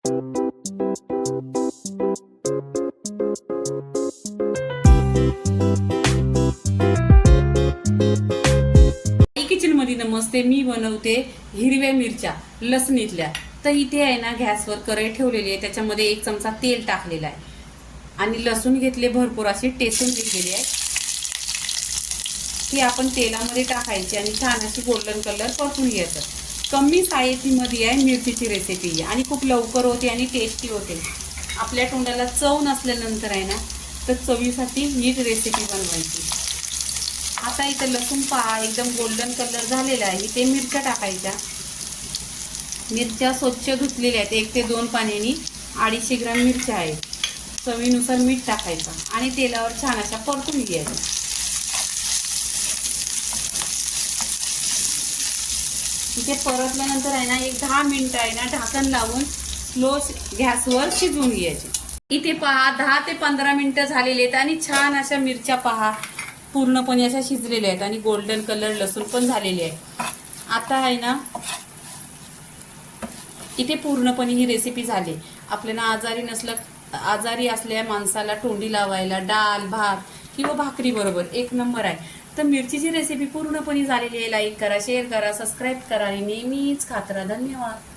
Kitchen मध्ये नमस्ते. मी बनवते हिरव्या मिरच्या लसणीतल्या. तर इथे आहे ना गॅसवर कढई ठेवलेली आहे, त्याच्यामध्ये 1 चमचा तेल टाकलेला आहे आणि लसूण घेतले भरपूर अशी टेचून घेतलेली आहे. ती आपण तेलामध्ये टाकायची आणि छान अशी गोल्डन कलर परतून घ्यायचं. कमी साहित्यामध्ये आहे मिरचीची रेसिपी आणि खूप लवकर होते आणि टेस्टी होते. आपल्या तोंडाला चव नसल्यानंतर आहे ना तर चवीसाठी हीच रेसिपी बनवायची. आता इथे लसूण पहा एकदम गोल्डन कलर झालेला आहे. इथे मिरच्या टाकायच्या. मिरच्या स्वच्छ धुतलेल्या आहेत 1 ते 2 पाण्याने. 250 ग्राम मिरच्या आहेत. चवीनुसार मीठ टाकायचं आणि तेलावर छान अशा परतून घ्यायच्या. इथे परतल्यानंतर आहे ना 10 मिनिटं आहे ना ढाकण लावून स्लो गॅसवर शिजवून घ्यायचे. इथे पहा 10 ते 15 मिनिटं झालेले आहेत आणि छान अशा मिरच्या पहा पूर्णपणे अशा शिजलेल्या आहेत आणि गोल्डन कलर लसूण पण झालेले आहे. आता आहे ना इथे पूर्णपणे ही रेसिपी झाली. आपल्याला आजारी असल्या माणसाला तोंडी लावायला डाळ भात किंवा भाकरी बरोबर 1 नंबर आहे. तर मिरचीची रेसिपी पूर्णपणे झालेली आहे. लाईक करा, शेअर करा, सबस्क्राईब करा आणि नेहमीच खात राहा. धन्यवाद.